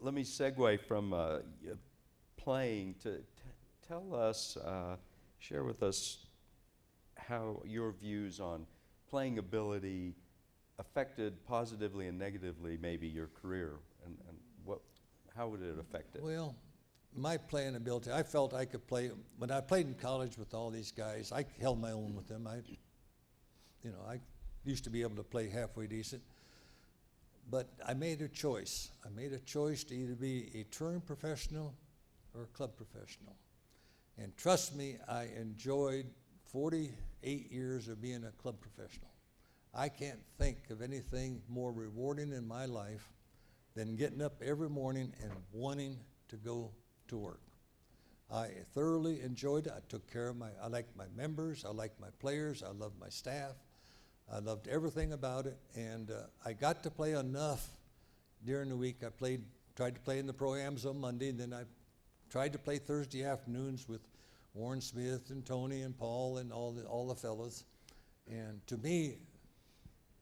let me segue from playing to tell us, share with us how your views on playing ability affected positively and negatively maybe your career, and how would it affect it? Well, my playing ability, I felt I could play. When I played in college with all these guys, I held my own with them. I used to be able to play halfway decent. But I made a choice. I made a choice to either be a touring professional or a club professional. And trust me, I enjoyed 48 years of being a club professional. I can't think of anything more rewarding in my life than getting up every morning and wanting to go to work. I thoroughly enjoyed it. I took care of I liked my members, I liked my players, I loved my staff. I loved everything about it, and I got to play enough during the week. I tried to play in the Pro-Ams on Monday, and then I tried to play Thursday afternoons with Warren Smith and Tony and Paul and all the fellas. And to me,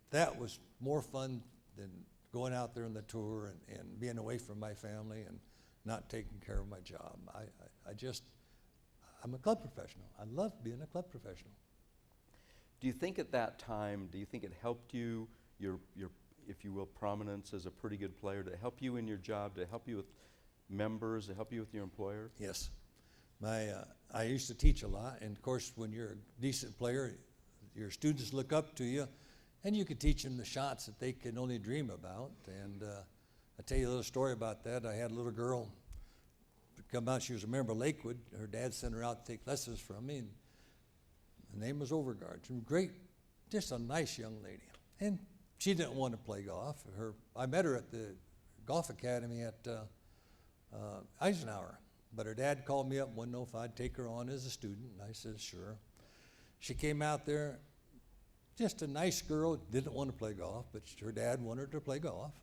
that was more fun than going out there on the tour and being away from my family and not taking care of my job. I'm a club professional. I love being a club professional. Do you think at that time, do you think it helped you, your if you will, prominence as a pretty good player, to help you in your job, to help you with members, to help you with your employer? Yes. I used to teach a lot, and of course, when you're a decent player, your students look up to you, and you can teach them the shots that they can only dream about. And I'll tell you a little story about that. I had a little girl come out. She was a member of Lakewood. Her dad sent her out to take lessons from me. And her name was Overgard. She was great, just a nice young lady. And she didn't want to play golf. I met her at the golf academy at Eisenhower. But her dad called me up and wanted to know if I'd take her on as a student. And I said, sure. She came out there, just a nice girl, didn't want to play golf, but her dad wanted her to play golf.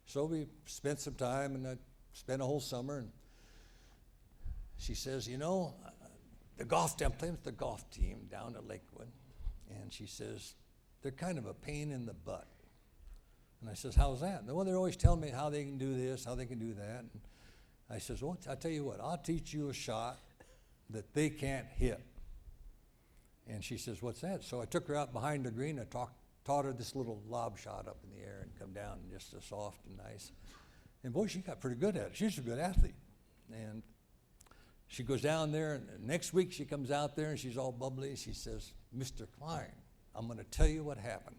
So we spent some time, and I spent a whole summer. And she says, I'm playing with the golf team down at Lakewood. And she says, they're kind of a pain in the butt. And I says, how's that? Well, they're always telling me how they can do this, how they can do that. And I says, well, I'll tell you what, I'll teach you a shot that they can't hit. And she says, what's that? So I took her out behind the green. I taught her this little lob shot up in the air and come down just so soft and nice. And boy, she got pretty good at it. She's a good athlete. And she goes down there, and next week she comes out there and she's all bubbly. She says, Mr. Kline, I'm going to tell you what happened.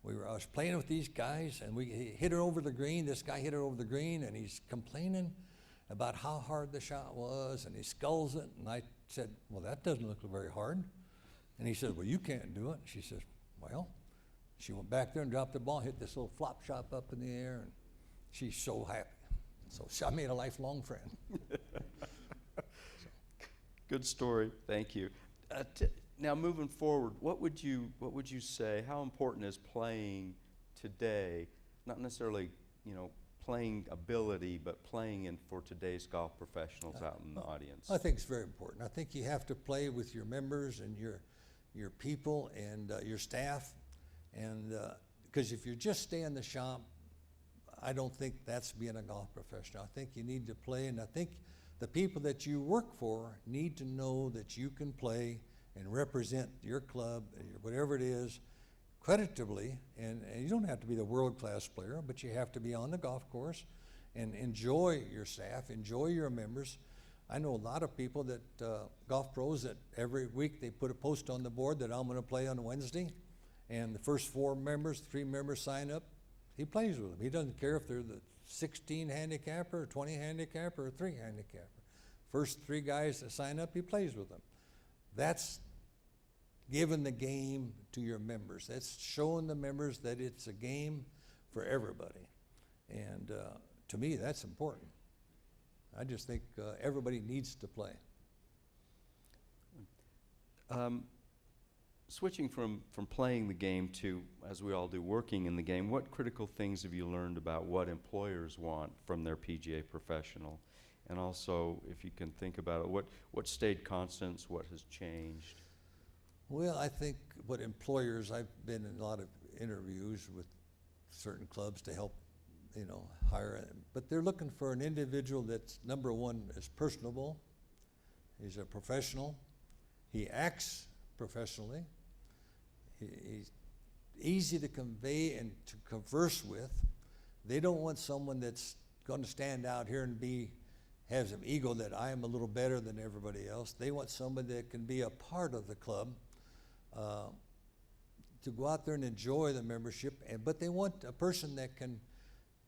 I was playing with these guys, and he hit her over the green. This guy hit her over the green, and he's complaining about how hard the shot was, and he sculls it. And I said, well, that doesn't look very hard. And he said, well, you can't do it. And she says, well, she went back there and dropped the ball, hit this little flop shot up in the air, and she's so happy. So I made a lifelong friend. Good story. Thank you. Now, moving forward, what would you say? How important is playing today? Not necessarily, playing ability, but playing for today's golf professionals out in the audience. I think it's very important. I think you have to play with your members and your people and your staff, and because if you just stay in the shop, I don't think that's being a golf professional. I think you need to play, and I think the people that you work for need to know that you can play and represent your club, whatever it is, creditably. And you don't have to be the world-class player, but you have to be on the golf course and enjoy your staff, enjoy your members. I know a lot of people that, golf pros, that every week they put a post on the board that I'm going to play on Wednesday, and the first 3 members sign up. He plays with them. He doesn't care if they're the 16 handicapper, or 20 handicapper, or 3 handicapper. First 3 guys that sign up, he plays with them. That's giving the game to your members. That's showing the members that it's a game for everybody. And to me, that's important. I just think everybody needs to play. Switching from playing the game to, as we all do, working in the game, what critical things have you learned about what employers want from their PGA professional? And also, if you can think about it, what stayed constant, what has changed? Well, I think what employers, I've been in a lot of interviews with certain clubs to help hire. But they're looking for an individual that's, number one, is personable. He's a professional. He acts professionally. He's easy to convey and to converse with. They don't want someone that's going to stand out here and has an ego that I am a little better than everybody else. They want somebody that can be a part of the club, to go out there and enjoy the membership. But they want a person that can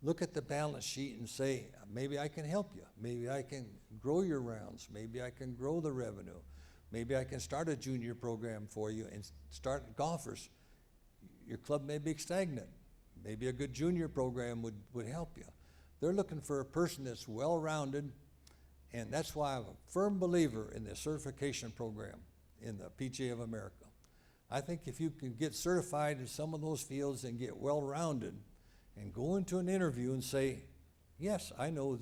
look at the balance sheet and say, maybe I can help you. Maybe I can grow your rounds. Maybe I can grow the revenue. Maybe I can start a junior program for you and start golfers. Your club may be stagnant. Maybe a good junior program would help you. They're looking for a person that's well-rounded, and that's why I'm a firm believer in the certification program in the PGA of America. I think if you can get certified in some of those fields and get well-rounded and go into an interview and say, yes, I know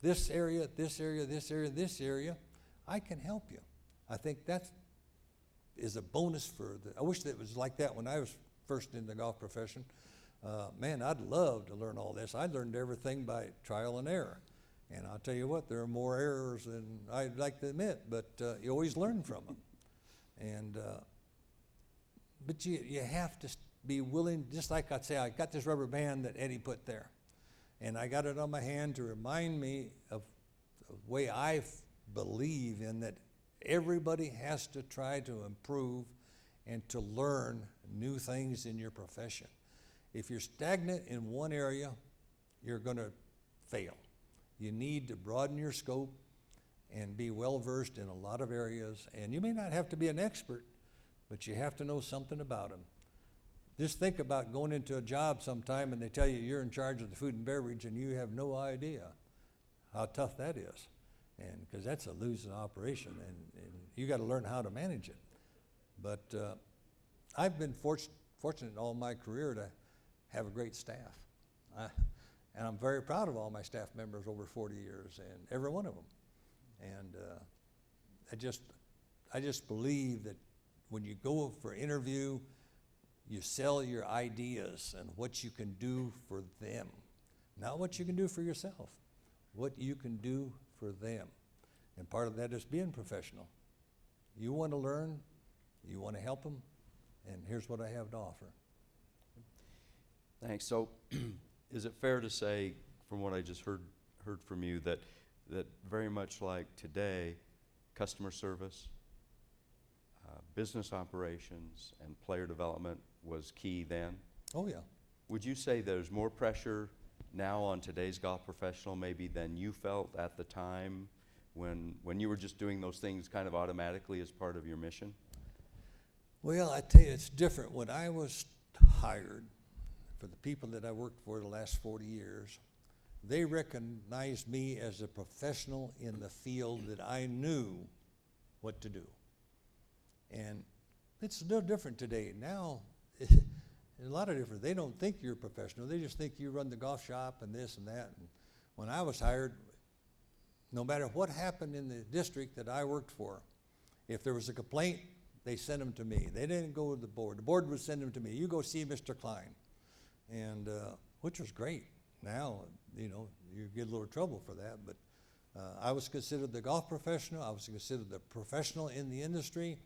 this area, this area, this area, this area, I can help you. I think that is a bonus I wish that it was like that when I was first in the golf profession. Man, I'd love to learn all this. I learned everything by trial and error. And I'll tell you what, there are more errors than I'd like to admit, but you always learn from them. And but you have to be willing, just like I'd say, I got this rubber band that Eddie put there. And I got it on my hand to remind me of the way I believe in that everybody has to try to improve and to learn new things in your profession. If you're stagnant in one area, you're going to fail. You need to broaden your scope and be well-versed in a lot of areas. And you may not have to be an expert, but you have to know something about them. Just think about going into a job sometime and they tell you you're in charge of the food and beverage and you have no idea how tough that is. And because that's a losing operation, and you got to learn how to manage it. But I've been fortunate all my career to have a great staff. And I'm very proud of all my staff members over 40 years, and every one of them. And I just believe that when you go for interview, you sell your ideas and what you can do for them. Not what you can do for yourself, what you can do for them. And part of that is being professional. You want to learn, you want to help them, and here's what I have to offer. Thanks. So is it fair to say, from what I just heard from you, that very much like today, customer service, business operations, and player development was key then? Oh, yeah. Would you say there's more pressure now on today's golf professional maybe than you felt at the time when you were just doing those things kind of automatically as part of your mission? Well, I tell you, it's different. When I was hired, for the people that I worked for the last 40 years, they recognized me as a professional in the field that I knew what to do. And it's a little different today. Now, it's a lot of different. They don't think you're a professional. They just think you run the golf shop and this and that. And when I was hired, no matter what happened in the district that I worked for, if there was a complaint, they sent them to me. They didn't go to the board. The board would send them to me. You go see Mr. Kline. And which was great. Now, you get a little trouble for that, but I was considered the golf professional. I was considered the professional in the industry.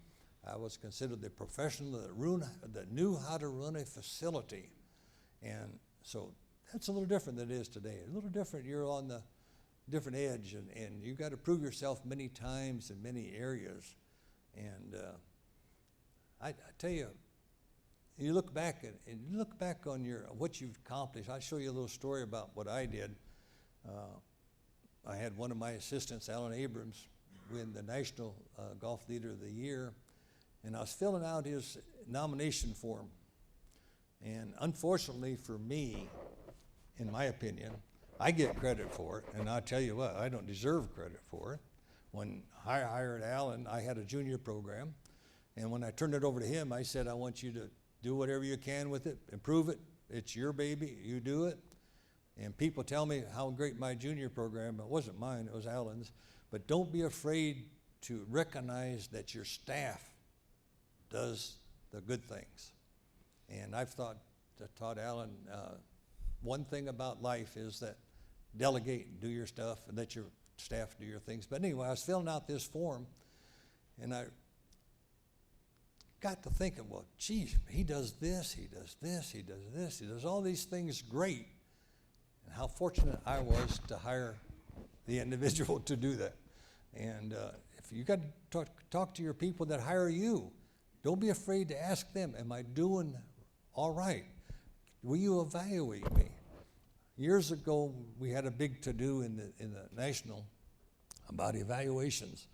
I was considered the professional that knew how to run a facility. And so that's a little different than it is today. A little different. You're on the different edge, and you got to prove yourself many times in many areas. And I tell you, you look back on what you've accomplished. I'll show you a little story about what I did. I had one of my assistants, Alan Abrams, win the National Golf Leader of the Year, and I was filling out his nomination form. And unfortunately for me, in my opinion, I get credit for it, and I'll tell you what, I don't deserve credit for it. When I hired Alan, I had a junior program, and when I turned it over to him, I said, I want you to do whatever you can with it, improve it. It's your baby, you do it. And people tell me how great my junior program, it wasn't mine, it was Alan's. But don't be afraid to recognize that your staff does the good things. And I've taught Alan one thing about life is that delegate and do your stuff and let your staff do your things. But anyway, I was filling out this form, and I got to thinking, well, geez, he does this, he does this, he does this, he does all these things great. And how fortunate I was to hire the individual to do that. And if you got to talk to your people that hire you, don't be afraid to ask them, am I doing all right? Will you evaluate me? Years ago, we had a big to-do in the national about evaluations.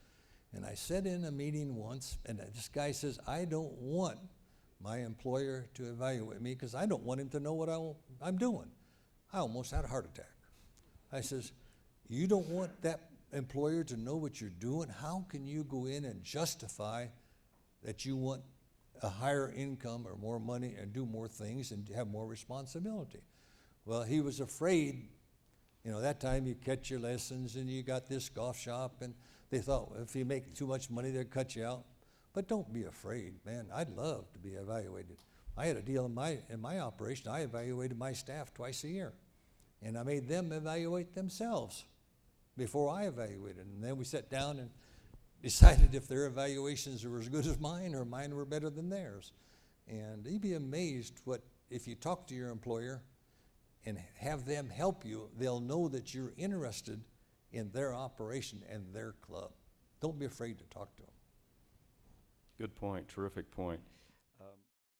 And I sat in a meeting once, and this guy says, I don't want my employer to evaluate me because I don't want him to know what I'm doing. I almost had a heart attack. I says, you don't want that employer to know what you're doing? How can you go in and justify that you want a higher income or more money and do more things and have more responsibility? Well, he was afraid. You know, that time you catch your lessons and you got this golf shop, and they thought, well, if you make too much money, they'll cut you out. But don't be afraid, man. I'd love to be evaluated. I had a deal in my operation. I evaluated my staff twice a year, and I made them evaluate themselves before I evaluated. And then we sat down and decided if their evaluations were as good as mine or mine were better than theirs. And you'd be amazed what, if you talk to your employer and have them help you, they'll know that you're interested in their operation and their club. Don't be afraid to talk to them. Good point, terrific point.